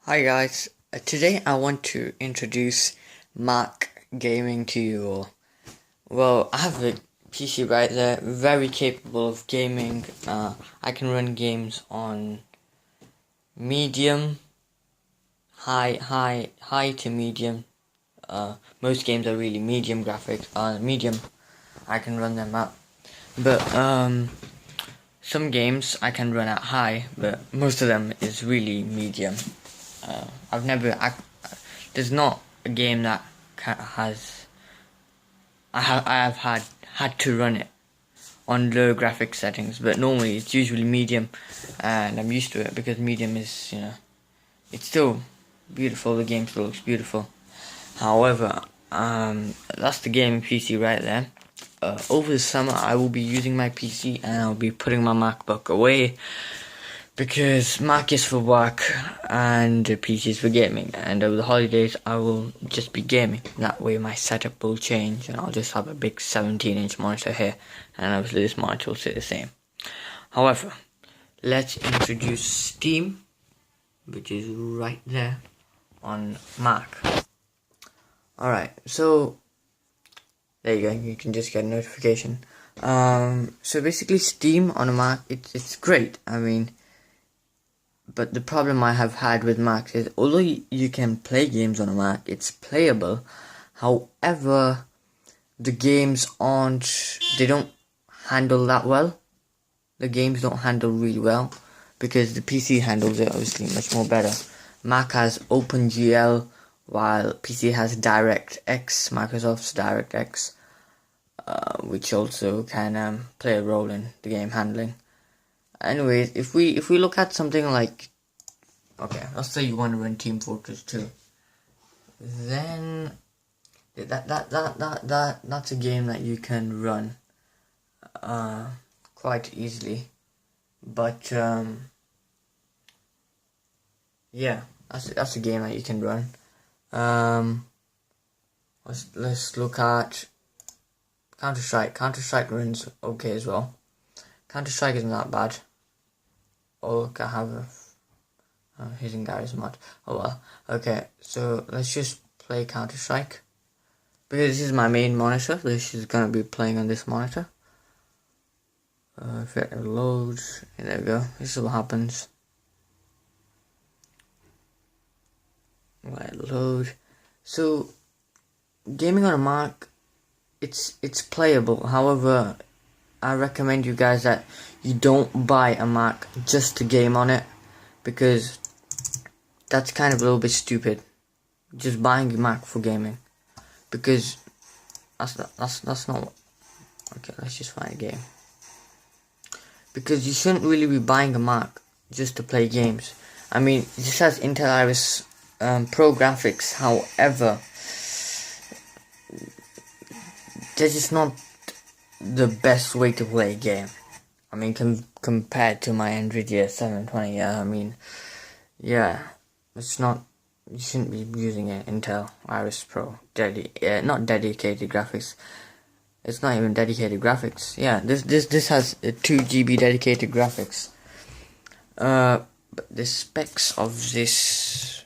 Hi guys, today I want to introduce Mac gaming to you all. Well, I have a PC right there, very capable of gaming. I can run games on medium, high to medium. Most games are really medium graphics. Medium, I can run them up. But some games I can run at high, but most of them is really medium. There's not a game that I have had to run it on low graphics settings, but normally it's usually medium, and I'm used to it because medium is, it's still beautiful. The game still looks beautiful. However, that's the gaming PC right there. Over the summer, I will be using my PC and I'll be putting my MacBook away because Mac is for work and PC is for gaming. And over the holidays, I will just be gaming. That way, my setup will change and I'll just have a big 17-inch monitor here, and obviously this monitor will stay the same. However, let's introduce Steam, which is right there on Mac. Alright, so there you go, you can just get a notification. So basically Steam on a Mac, it's great. But the problem I have had with Mac is, although you can play games on a Mac, it's playable. However, the games they don't handle that well. The games don't handle really well because the PC handles it obviously much more better. Mac has OpenGL, while PC has DirectX, Microsoft's DirectX, which also can play a role in the game handling. Anyways, if we look at something like, okay, let's say you want to run Team Fortress 2, then that's a game that you can run quite easily. But yeah, that's a game that you can run. Let's look at Counter-Strike. Counter-Strike runs okay as well. Counter-Strike isn't that bad. Oh look, I have a hidden Garry's mod. Oh well. Okay, so let's just play Counter-Strike. Because this is my main monitor, this is gonna be playing on this monitor. If it loads, there we go. This is what happens. Right, load. So gaming on a Mac, it's playable. However, I recommend you guys that you don't buy a Mac just to game on it, because that's kind of a little bit stupid. Just buying a Mac for gaming, because that's not. Okay, let's just find a game. Because you shouldn't really be buying a Mac just to play games. This has Intel Iris Pro graphics. However, this is not the best way to play a game. Compared to my Nvidia 720, it's not. You shouldn't be using an Intel Iris Pro. Not dedicated graphics. It's not even dedicated graphics. Yeah, this has 2 GB dedicated graphics. But the specs of this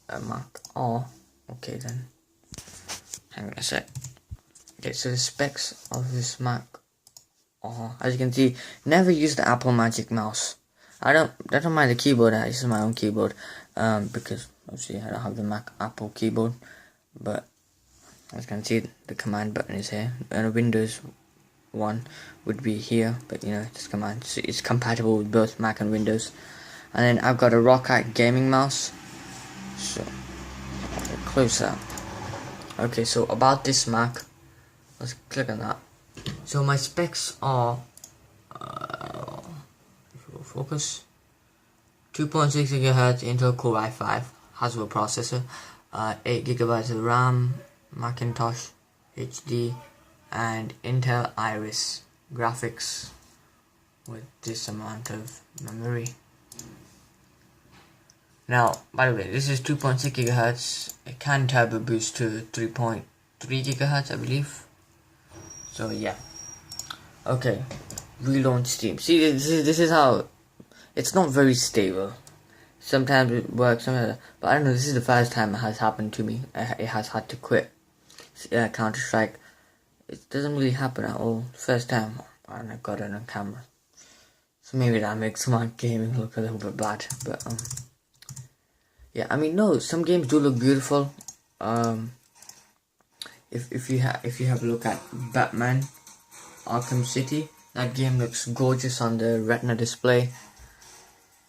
Mac are okay then. Hang on a sec. Okay, so the specs of this Mac are, as you can see, never use the Apple Magic Mouse. I don't mind the keyboard. I use my own keyboard because obviously I don't have the Apple keyboard. But as you can see, the command button is here, and a Windows one would be here. But this command, it's compatible with both Mac and Windows. And then I've got a Roccat gaming mouse. So closer. Okay, so about this Mac, let's click on that. So my specs are, focus, 2.6 GHz Intel Core i5 Haswell processor, 8 GB of RAM, Macintosh HD, and Intel Iris graphics with this amount of memory. Now, by the way, this is 2.6 GHz. It can turbo boost to 3.3 GHz, I believe. So yeah. Okay, relaunch Steam. See, this is how it's not very stable. Sometimes it works, sometimes, but I don't know. This is the first time it has happened to me. It has had to quit Counter-Strike. It doesn't really happen at all. First time, and I got it on camera. So maybe that makes my gaming look a little bit bad, but yeah. I mean, no, some games do look beautiful. If you have a look at Batman Arkham City, that game looks gorgeous on the Retina display.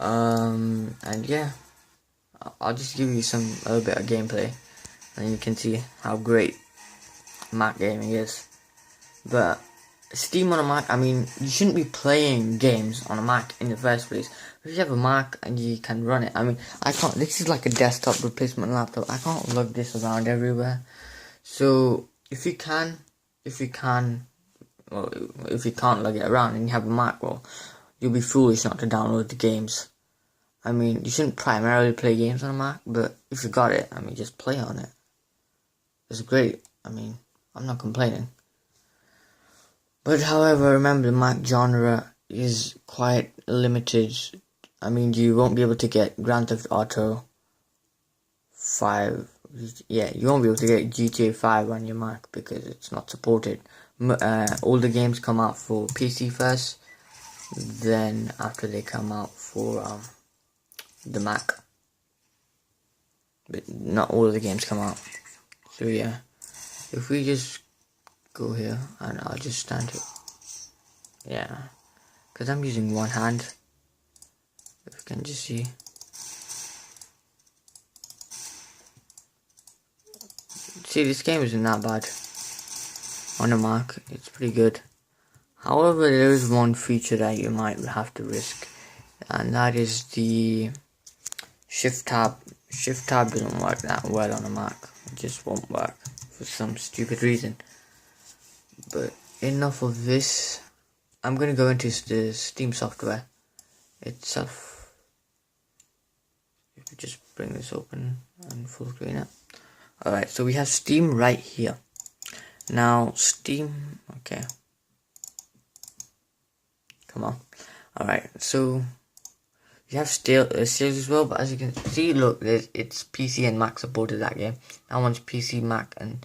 And yeah, I'll just give you a little bit of gameplay, and you can see how great Mac gaming is. But Steam on a Mac, I mean, you shouldn't be playing games on a Mac in the first place. If you have a Mac and you can run it, I mean, I can't. This is like a desktop replacement laptop. I can't lug this around everywhere. So if you can't lug it around and you have a Mac, well, you'll be foolish not to download the games. I mean, you shouldn't primarily play games on a Mac, but if you got it, I mean, just play on it. It's great. I mean, I'm not complaining. But however, remember the Mac genre is quite limited. I mean, you won't be able to get Grand Theft Auto 5. Yeah, you won't be able to get GTA 5 on your Mac because it's not supported. All the games come out for PC first, then after they come out for the Mac. But not all of the games come out. So yeah, if we just go here and I'll just stand it. Yeah, because I'm using one hand. If you can just see. See, this game isn't that bad on a Mac. It's pretty good. However, there is one feature that you might have to risk, and that is the Shift tab. Shift tab doesn't work that well on a Mac. It just won't work for some stupid reason. But enough of this. I'm gonna go into the Steam software itself. If we just bring this open and full screen it. Alright, so we have Steam right here. Now, Steam, okay. Come on. Alright, so you have sales as well, but as you can see, look, it's PC and Mac supported that game. That one's PC, Mac, and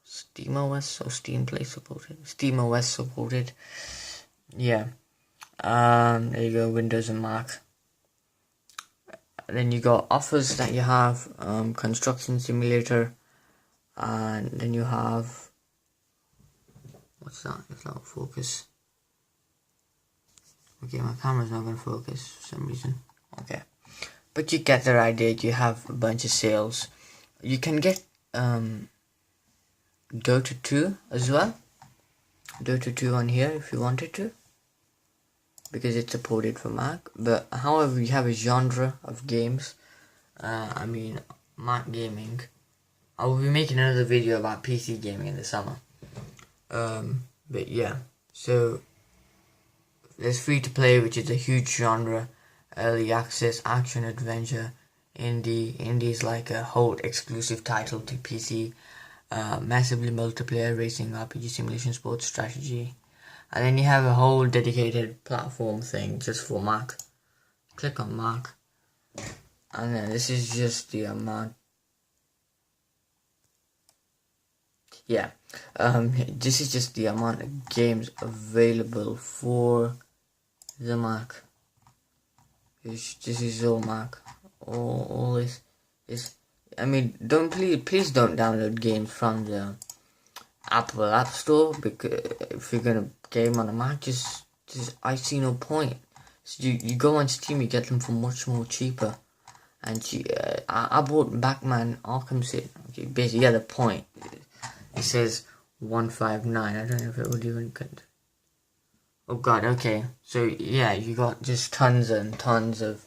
SteamOS or Steam Play supported. SteamOS supported. Yeah. There you go, Windows and Mac. Then you got offers that you have, construction simulator, and then you have, what's that? It's not focus. Okay, my camera's not gonna focus for some reason. Okay, but you get the idea. You have a bunch of sales. You can get Dota 2 as well. Dota 2 on here if you wanted to, because it's supported for Mac. But however, you have a genre of games. I mean, Mac gaming. I will be making another video about PC gaming in the summer. But yeah, so there's free to play, which is a huge genre. Early access, action, adventure, indie. Indie is like a whole exclusive title to PC. Massively multiplayer, racing, RPG, simulation, sports, strategy. And then you have a whole dedicated platform thing just for Mac. Click on Mac. And then this is just the amount. Yeah. This is just the amount of games available for the Mac. This is all Mac. All this is. I mean, please don't download games from the Apple App Store, because if you're gonna game on a Mac, I see no point. So you go on Steam, you get them for much more cheaper. And I bought Batman Arkham City. Okay, basically, yeah, the point. It says 159. I don't know if it would even cut. Oh god, okay. So yeah, you got just tons and tons of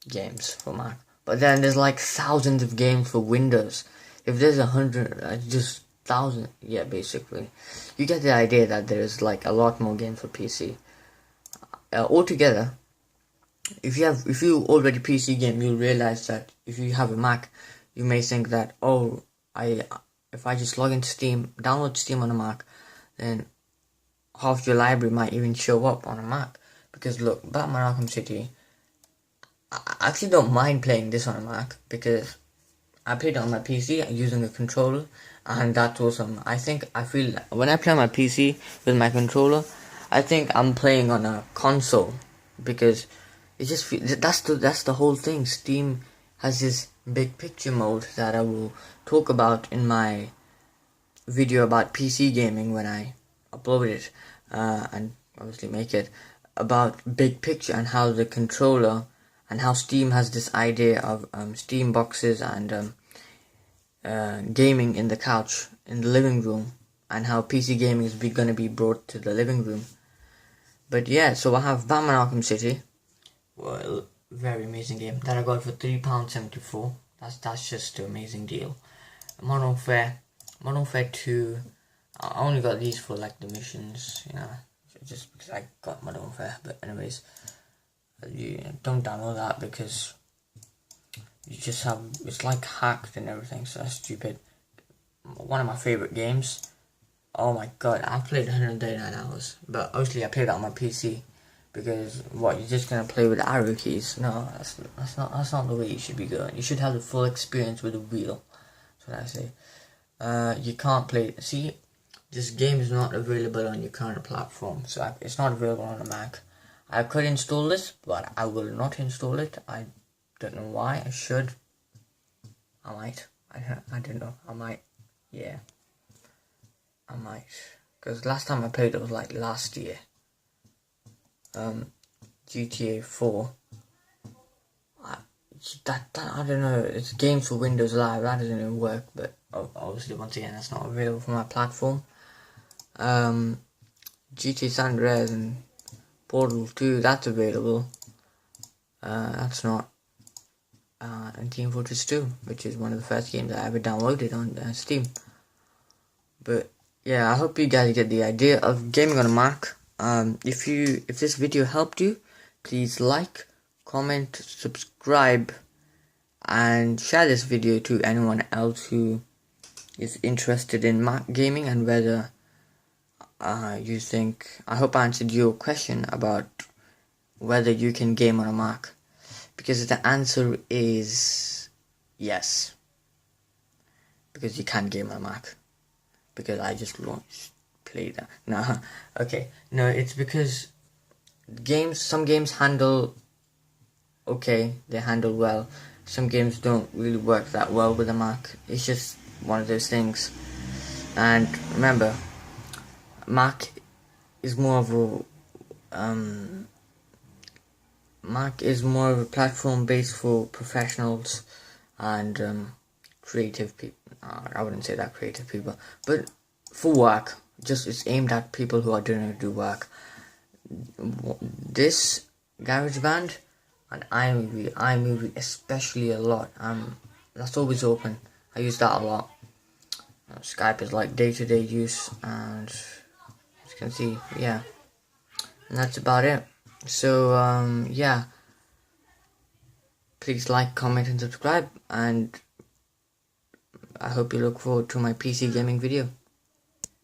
games for Mac. But then there's like thousands of games for Windows. If there's 100, just 1,000. Yeah, basically. You get the idea that there's like a lot more games for PC. Altogether, if you already PC game, you'll realize that if you have a Mac, you may think that, oh, if I just log into Steam, download Steam on a Mac, then half your library might even show up on a Mac. Because look, Batman Arkham City, I actually don't mind playing this on a Mac because I played it on my PC using a controller, and that's awesome. I feel when I play on my PC with my controller, I think I'm playing on a console because it just that's the whole thing. Steam has this big picture mode that I will talk about in my video about PC gaming when I upload it, and obviously make it about big picture and how the controller and how Steam has this idea of Steam boxes and gaming in the couch in the living room, and how PC gaming is going to be brought to the living room. But yeah, so I have Batman Arkham City. Well, very amazing game that I got for £3.74. That's just an amazing deal. Modern Warfare 2. I only got these for like the missions, you know, just because I got Modern Warfare. But anyways, you don't download that because you just have, it's like hacked and everything, so that's stupid. One of my favorite games. Oh my god, I've played 139 hours, but obviously I played that on my PC because what, you're just gonna play with arrow keys? No, that's not the way you should be going. You should have the full experience with the wheel. That's what I say. You can't play. See, this game is not available on your current platform, so it's not available on a Mac. I could install this, but I will not install it. I don't know why. I should. I might. I don't know. I might. Yeah. I might. Because last time I played it was like last year. GTA 4. I don't know. It's games for Windows Live. That doesn't even work. But obviously, once again, that's not available for my platform. GTA San Andreas and Portal 2, that's available. That's not. And Team Fortress 2, which is one of the first games I ever downloaded on Steam. But yeah, I hope you guys get the idea of gaming on a Mac. If this video helped you, please like, comment, subscribe, and share this video to anyone else who is interested in Mac gaming, and whether you think, I hope I answered your question about whether you can game on a Mac, because the answer is yes, because you can game on a Mac, because I just played that. No, okay, no, it's because some games handle okay, they handle well. Some games don't really work that well with a Mac. It's just one of those things. And remember, Mac is more of a platform based for professionals and creative people. I wouldn't say that creative people, but for work. Just it's aimed at people who are doing work. This GarageBand and iMovie especially a lot. That's always open. I use that a lot. Skype is like day-to-day use, and as you can see, yeah, and that's about it. So yeah, please like, comment, and subscribe, and I hope you look forward to my PC gaming video.